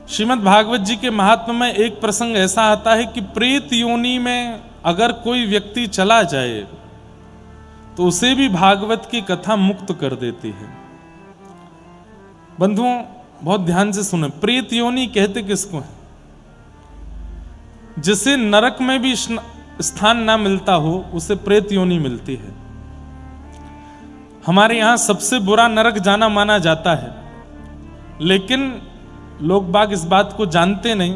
श्रीमद् भागवत जी के महात्म्य में एक प्रसंग ऐसा आता है कि प्रेत योनि में अगर कोई व्यक्ति चला जाए तो उसे भी भागवत की कथा मुक्त कर देती है। बंधुओं बहुत ध्यान से सुने, प्रेत योनि कहते किसको है? जिसे नरक में भी स्थान ना मिलता हो उसे प्रेत योनि मिलती है। हमारे यहां सबसे बुरा नरक जाना माना जाता है, लेकिन लोग बाग इस बात को जानते नहीं,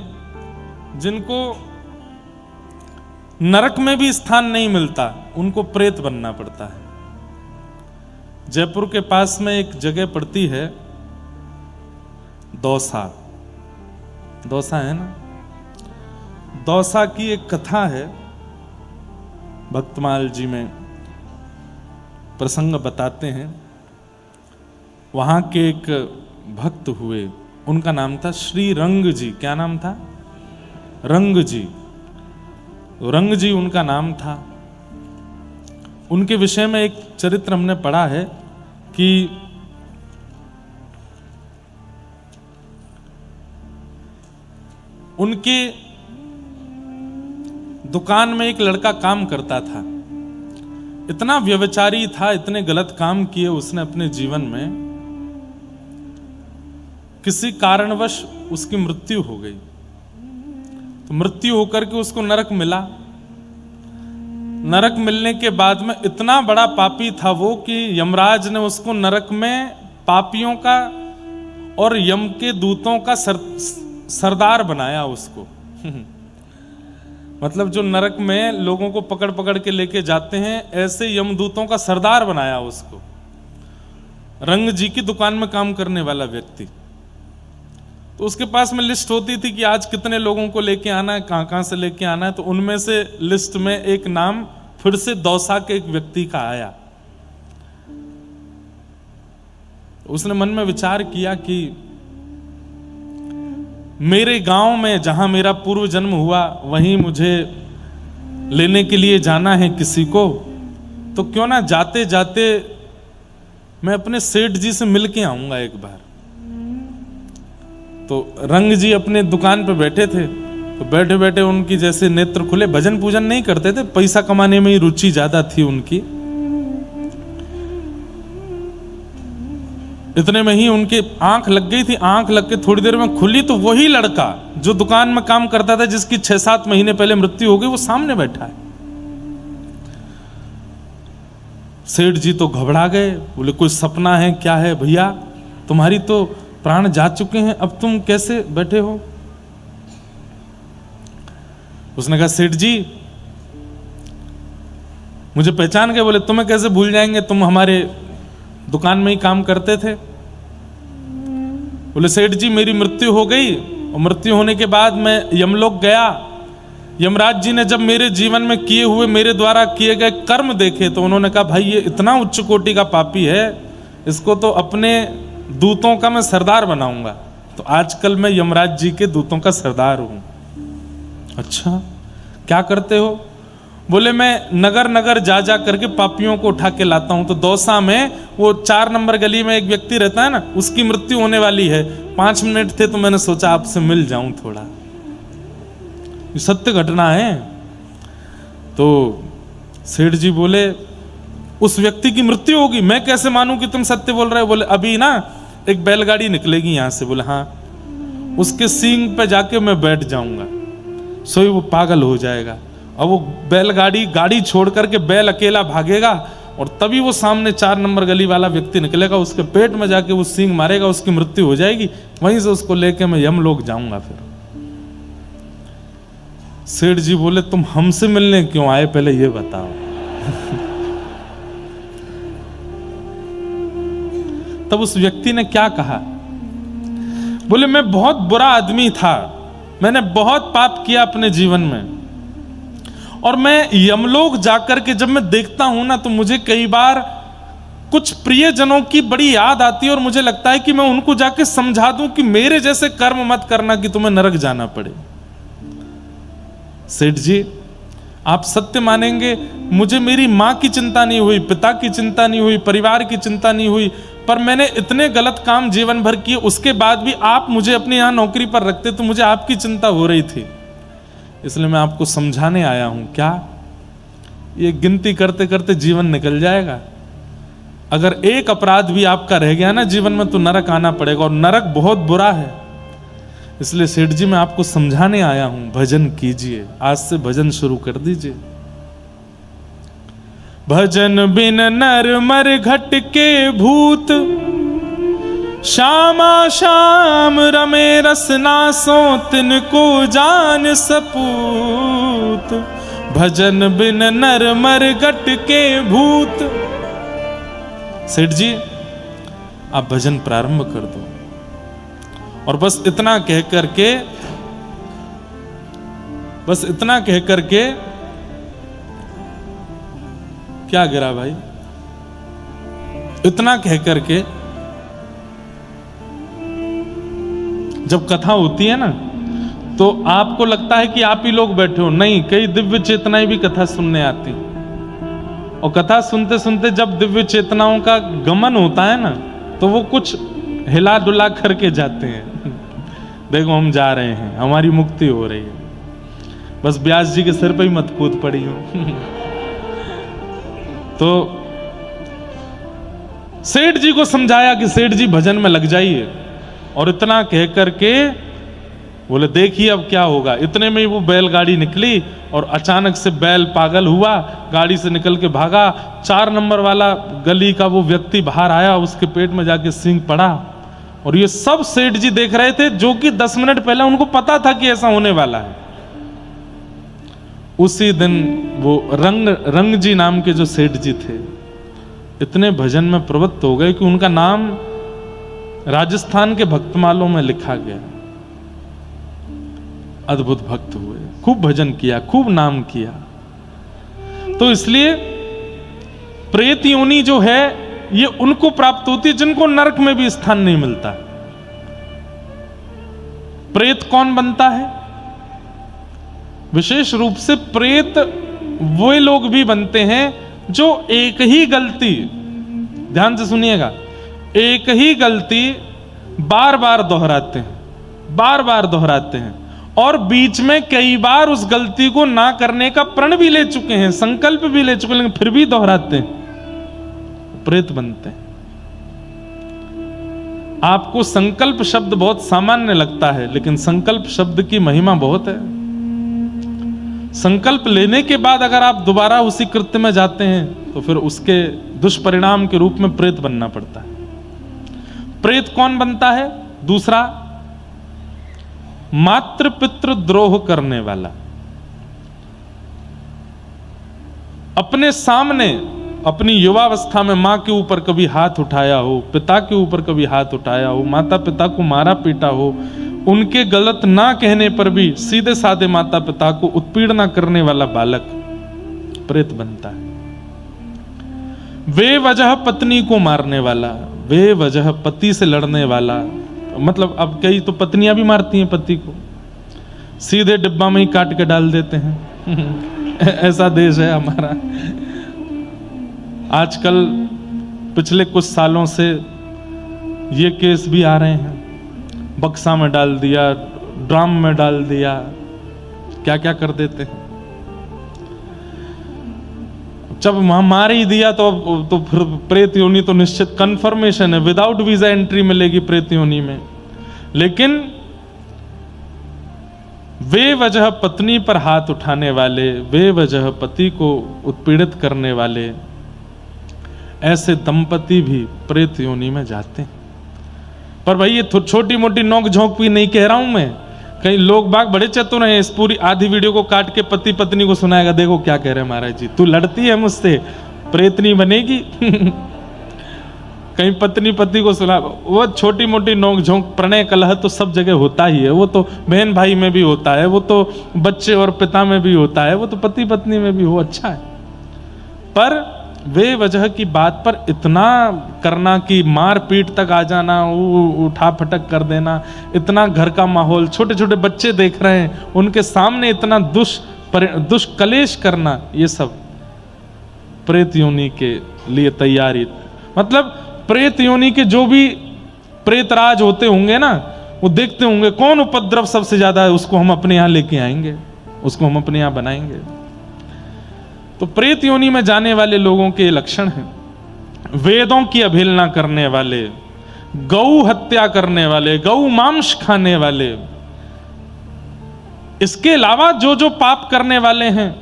जिनको नरक में भी स्थान नहीं मिलता उनको प्रेत बनना पड़ता है। जयपुर के पास में एक जगह पड़ती है दौसा, दौसा है ना, दौसा की एक कथा है। भक्तमाल जी में प्रसंग बताते हैं। वहां के एक भक्त हुए, उनका नाम था श्री रंग जी। क्या नाम था? रंग जी। रंग जी उनका नाम था। उनके विषय में एक चरित्र हमने पढ़ा है कि उनके दुकान में एक लड़का काम करता था। इतना व्यभिचारी था, इतने गलत काम किए उसने अपने जीवन में, किसी कारणवश उसकी मृत्यु हो गई। तो मृत्यु होकर के उसको नरक मिला। नरक मिलने के बाद में इतना बड़ा पापी था वो कि यमराज ने उसको नरक में पापियों का और यम के दूतों का सरदार बनाया उसको। मतलब जो नरक में लोगों को पकड़ पकड़ के लेके जाते हैं, ऐसे यमदूतों का सरदार बनाया उसको। रंग जी की दुकान में काम करने वाला व्यक्ति। तो उसके पास में लिस्ट होती थी कि आज कितने लोगों को लेके आना है, कहां कहां से लेके आना है। तो उनमें से लिस्ट में एक नाम फिर से दौसा के एक व्यक्ति का आया। तो उसने मन में विचार किया कि मेरे गांव में जहां मेरा पूर्व जन्म हुआ वहीं मुझे लेने के लिए जाना है किसी को, तो क्यों ना जाते जाते मैं अपने सेठ जी से मिल के आऊंगा एक बार। तो रंग जी अपने दुकान पे बैठे थे, तो बैठे बैठे उनकी जैसे नेत्र खुले। भजन पूजन नहीं करते थे, पैसा कमाने में ही रुचि ज्यादा थी उनकी। इतने में ही उनके आंख लग गई थी। आंख लग के थोड़ी देर में खुली तो वही लड़का जो दुकान में काम करता था, जिसकी 6-7 महीने पहले मृत्यु हो गई, वो सामने बैठा है। सेठ जी तो घबरा गए, बोले कोई सपना है क्या है भैया? तुम्हारी तो प्राण जा चुके हैं, अब तुम कैसे बैठे हो? उसने कहा सेठ जी मुझे पहचान गए? बोले तुम्हें कैसे भूल जाएंगे, तुम हमारे दुकान में ही काम करते थे। बोले सेठ जी मेरी मृत्यु हो गई, और मृत्यु होने के बाद मैं यमलोक गया। यमराज जी ने जब मेरे जीवन में किए हुए, मेरे द्वारा किए गए कर्म देखे, तो उन्होंने कहा भाई ये इतना उच्च कोटि का पापी है, इसको तो अपने दूतों का मैं सरदार बनाऊंगा। तो आजकल मैं यमराज जी के दूतों का सरदार हूं। अच्छा क्या करते हो? बोले मैं नगर नगर जा जा करके पापियों को उठा के लाता हूं। तो दौसा में वो 4 नंबर गली में एक व्यक्ति रहता है ना, उसकी मृत्यु होने वाली है। 5 मिनट थे तो मैंने सोचा आपसे मिल जाऊं थोड़ा, ये सत्य घटना है। तो सेठ जी बोले उस व्यक्ति की मृत्यु होगी, मैं कैसे मानूं कि तुम सत्य बोल रहे हो? बोले अभी ना एक बैलगाड़ी निकलेगी यहां से। बोले हाँ, उसके सींग पे जाके मैं बैठ जाऊंगा, सोई वो पागल हो जाएगा। और वो बैलगाड़ी गाड़ी छोड़ करके बैल अकेला भागेगा, और तभी वो सामने 4 नंबर गली वाला व्यक्ति निकलेगा, उसके पेट में जाके वो सींग मारेगा, उसकी मृत्यु हो जाएगी। वहीं से उसको लेके मैं यमलोक जाऊंगा। फिर सेठ जी बोले तुम हमसे मिलने क्यों आए, पहले ये बताओ। तब उस व्यक्ति ने क्या कहा? बोले मैं बहुत बुरा आदमी था, मैंने बहुत पाप किया अपने जीवन में, और मैं यमलोक जाकर के जब मैं देखता हूं ना, तो मुझे कई बार कुछ प्रियजनों की बड़ी याद आती है, और मुझे लगता है कि मैं उनको जाके समझा दूं कि मेरे जैसे कर्म मत करना कि तुम्हें नरक जाना पड़े। सेठ जी आप सत्य मानेंगे, मुझे मेरी मां की चिंता नहीं हुई, पिता की चिंता नहीं हुई, परिवार की चिंता नहीं हुई, पर मैंने इतने गलत काम जीवन भर किए, उसके बाद भी आप मुझे अपने यहाँ नौकरी पर रखते तो मुझे आपकी चिंता हो रही थी, इसलिए मैं आपको समझाने आया हूं। क्या ये गिनती करते करते जीवन निकल जाएगा? अगर एक अपराध भी आपका रह गया ना जीवन में तो नरक आना पड़ेगा, और नरक बहुत बुरा है। इसलिए सेठ जी मैं आपको समझाने आया हूं, भजन कीजिए, आज से भजन शुरू कर दीजिए। भजन बिन नर मर घट के भूत, श्यामा श्याम रमे रसना सो तिनको जान सपूत। भजन बिन नर मर घट के भूत। सेठ जी आप भजन प्रारंभ कर दो, और बस इतना कह करके क्या गिरा भाई, इतना कह करके जब कथा होती है ना तो आपको लगता है कि आप ही लोग बैठे हो, नहीं, कई दिव्य चेतनाएं भी कथा सुनने आती, और कथा सुनते सुनते जब दिव्य चेतनाओं का गमन होता है ना तो वो कुछ हिला डुला करके जाते हैं। देखो हम जा रहे हैं, हमारी मुक्ति हो रही है, बस व्यास जी के सिर पे ही मत कूद पड़ी हो। तो सेठ जी को समझाया कि सेठ जी भजन में लग जाइए, और इतना कह करके बोले देखिए अब क्या होगा। इतने में ही वो बैलगाड़ी निकली और अचानक से बैल पागल हुआ, गाड़ी से निकल के भागा। 4 नंबर वाला गली का वो व्यक्ति बाहर आया, उसके पेट में जाके सींग पड़ा, और ये सब सेठ जी देख रहे थे, जो कि 10 मिनट पहले उनको पता था कि ऐसा होने वाला है। उसी दिन वो रंग जी नाम के जो सेठ जी थे इतने भजन में प्रवृत्त हो गए कि उनका नाम राजस्थान के भक्तमालों में लिखा गया। अद्भुत भक्त हुए, खूब भजन किया, खूब नाम किया। तो इसलिए प्रेत योनि जो है ये उनको प्राप्त होती है जिनको नरक में भी स्थान नहीं मिलता। प्रेत कौन बनता है? विशेष रूप से प्रेत वो लोग भी बनते हैं जो एक ही गलती, ध्यान से सुनिएगा, एक ही गलती बार बार दोहराते हैं, और बीच में कई बार उस गलती को ना करने का प्रण भी ले चुके हैं, संकल्प भी ले चुके हैं, लेकिन फिर भी दोहराते हैं, प्रेत बनते हैं। आपको संकल्प शब्द बहुत सामान्य लगता है, लेकिन संकल्प शब्द की महिमा बहुत है। संकल्प लेने के बाद अगर आप दोबारा उसी कृत्य में जाते हैं तो फिर उसके दुष्परिणाम के रूप में प्रेत बनना पड़ता है। प्रेत कौन बनता है? दूसरा, मातृ पितृ द्रोह करने वाला। अपने सामने अपनी युवावस्था में मां के ऊपर कभी हाथ उठाया हो, पिता के ऊपर कभी हाथ उठाया हो, माता पिता को मारा पीटा हो, उनके गलत ना कहने पर भी सीधे साधे माता पिता को उत्पीड़ना करने वाला बालक प्रेत बनता है। वे वजह पत्नी को मारने वाला, वे वजह पति से लड़ने वाला, मतलब अब कई तो पत्नियां भी मारती हैं पति को, सीधे डिब्बा में ही काट के डाल देते हैं। ऐसा देश है हमारा। आजकल पिछले कुछ सालों से ये केस भी आ रहे हैं, बक्सा में डाल दिया, ड्राम में डाल दिया, क्या क्या कर देते हैं। जब मार ही दिया तो फिर प्रेत योनि तो निश्चित कंफर्मेशन है, विदाउट वीजा एंट्री मिलेगी प्रेत योनि में। लेकिन वे वजह पत्नी पर हाथ उठाने वाले, वे वजह पति को उत्पीड़ित करने वाले, ऐसे दंपति भी प्रेत योनि में जाते हैं। पर भाई ये छोटी मोटी नोक झोंक भी नहीं कह रहा हूं मैं, कई लोग बाग बड़े चतुर हैं, इस पूरी आधी वीडियो को काट के पति पत्नी को सुनाएगा, देखो क्या कह रहे हैं महाराज जी, तू लड़ती है मुझसे, प्रेतनी बनेगी। कहीं पत्नी पति को सुना, वो छोटी मोटी नोक झोंक प्रणय कलह तो सब जगह होता ही है, वो तो बहन भाई में भी होता है, वो तो बच्चे और पिता में भी होता है, वो तो पति पत्नी में भी हो, अच्छा है। पर वे वजह की बात पर इतना करना कि मार पीट तक आ जाना, उठा फटक कर देना, इतना घर का माहौल, छोटे छोटे बच्चे देख रहे हैं उनके सामने इतना दुष्कलेश करना, ये सब प्रेत योनि के लिए तैयारी। मतलब प्रेत योनि के जो भी प्रेतराज होते होंगे ना, वो देखते होंगे कौन उपद्रव सबसे ज्यादा है, उसको हम अपने यहां लेके आएंगे, उसको हम अपने यहां बनाएंगे। तो प्रेत योनि में जाने वाले लोगों के लक्षण हैं, वेदों की अवहेलना करने वाले, गौ हत्या करने वाले, गौ मांस खाने वाले, इसके अलावा जो जो पाप करने वाले हैं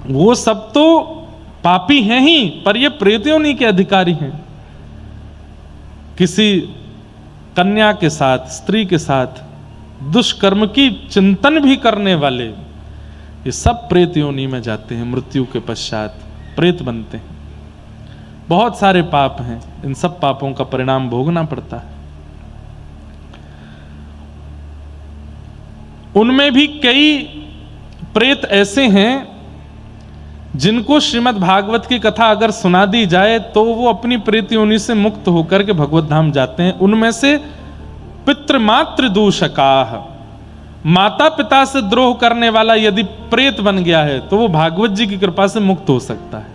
वो सब तो पापी हैं ही, पर ये प्रेत योनि के अधिकारी हैं। किसी कन्या के साथ, स्त्री के साथ दुष्कर्म की चिंतन भी करने वाले, ये सब प्रेत योनि में जाते हैं, मृत्यु के पश्चात प्रेत बनते हैं। बहुत सारे पाप हैं, इन सब पापों का परिणाम भोगना पड़ता है। उनमें भी कई प्रेत ऐसे हैं जिनको श्रीमद् भागवत की कथा अगर सुना दी जाए तो वो अपनी प्रेत योनि से मुक्त होकर के भगवत धाम जाते हैं। उनमें से पितृमातृ दूषकाः, माता पिता से द्रोह करने वाला यदि प्रेत बन गया है तो वो भागवत जी की कृपा से मुक्त हो सकता है।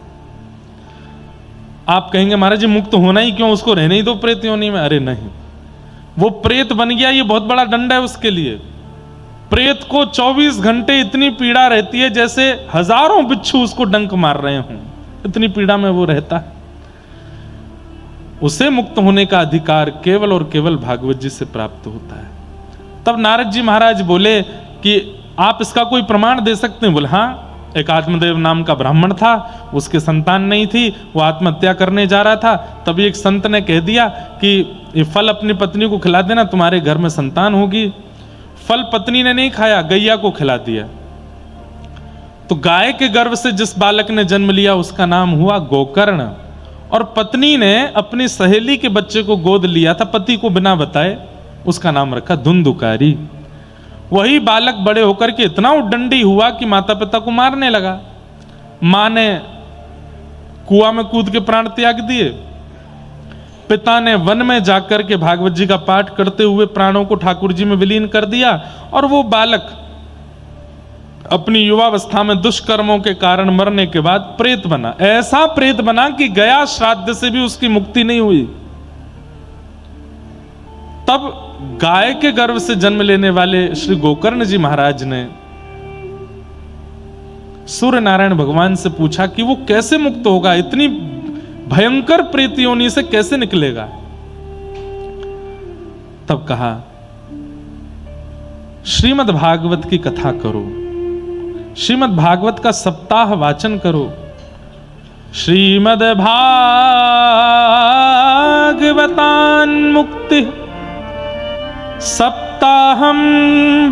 आप कहेंगे महाराज जी मुक्त होना ही क्यों, उसको रहने ही दो प्रेत योनि में। अरे नहीं, वो प्रेत बन गया, ये बहुत बड़ा दंड है उसके लिए। प्रेत को 24 घंटे इतनी पीड़ा रहती है जैसे हजारों बिच्छू उसको डंक मार रहे हों, इतनी पीड़ा में वो रहता है। उसे मुक्त होने का अधिकार केवल और केवल भागवत जी से प्राप्त होता है। तब नारद जी महाराज बोले कि आप इसका कोई प्रमाण दे सकते हैं? बोले हाँ, एक आत्मदेव नाम का ब्राह्मण था, उसके संतान नहीं थी, वो आत्महत्या करने जा रहा था। तभी एक संत ने कह दिया कि ये फल अपनी पत्नी को खिला देना, तुम्हारे घर में संतान होगी। फल पत्नी ने नहीं खाया, गैया को खिला दिया। तो गाय के गर्भ से जिस बालक ने जन्म लिया उसका नाम हुआ गोकर्ण, और पत्नी ने अपनी सहेली के बच्चे को गोद लिया था पति को बिना बताए, उसका नाम रखा धुंधुकारी। वही बालक बड़े होकर के इतना उद्दंडी हुआ कि माता पिता को मारने लगा। मां ने कुआं में कूद के प्राण त्याग दिए, पिता ने वन में जाकर के भागवत जी का पाठ करते हुए प्राणों को ठाकुर जी में विलीन कर दिया, और वो बालक अपनी युवावस्था में दुष्कर्मों के कारण मरने के बाद प्रेत बना। ऐसा प्रेत बना कि गया श्राद्ध से भी उसकी मुक्ति नहीं हुई। तब गाय के गर्भ से जन्म लेने वाले श्री गोकर्ण जी महाराज ने सूर्य नारायण भगवान से पूछा कि वो कैसे मुक्त होगा, इतनी भयंकर प्रेत योनि से कैसे निकलेगा। तब कहा श्रीमद् भागवत की कथा करो, श्रीमद् भागवत का सप्ताह वाचन करो। श्रीमद् भागवतान मुक्ति सप्ताहम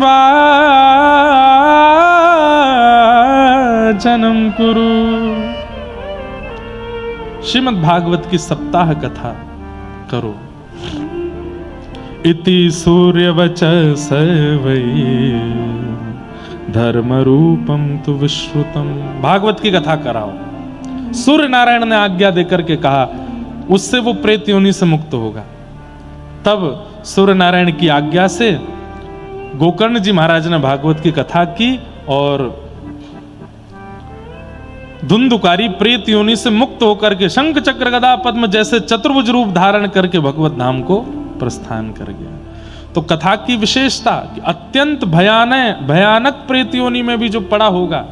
वाचनम कुरु। श्रीमद् भागवत की सप्ताह कथा करो। इति सूर्यवचस वै धर्म रूपम तु विश्रुतम। भागवत की कथा कराओ। सूर्य नारायण ने आज्ञा देकर के कहा, उससे वो प्रेत योनि से मुक्त होगा। तब सूर्य नारायण की आज्ञा से गोकर्ण जी महाराज ने भागवत की कथा की और धुंधुकारी प्रेत योनि से मुक्त होकर के शंख चक्र गदा पद्म जैसे चतुर्भुज रूप धारण करके भगवत धाम को प्रस्थान कर गया। तो कथा की विशेषता कि अत्यंत भयानक प्रेत योनि में भी जो पड़ा होगा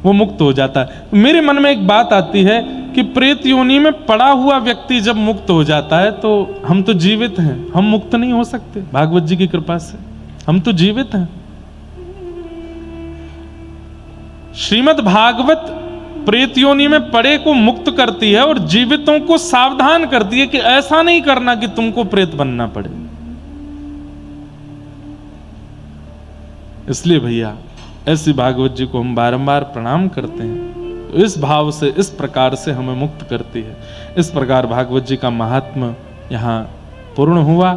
वो मुक्त हो जाता है। मेरे मन में एक बात आती है कि प्रेत योनि में पड़ा हुआ व्यक्ति जब मुक्त हो जाता है तो हम तो जीवित हैं, हम मुक्त नहीं हो सकते। भागवत जी की कृपा से हम तो जीवित हैं। श्रीमद् भागवत प्रेत योनि में पड़े को मुक्त करती है और जीवितों को सावधान करती है कि ऐसा नहीं करना कि तुमको प्रेत बनना पड़े। इसलिए भैया ऐसी भागवत जी को हम बारंबार प्रणाम करते हैं। तो इस भाव से, इस प्रकार से हमें मुक्त करती है। इस प्रकार भागवत जी का महात्म्य यहाँ पूर्ण हुआ।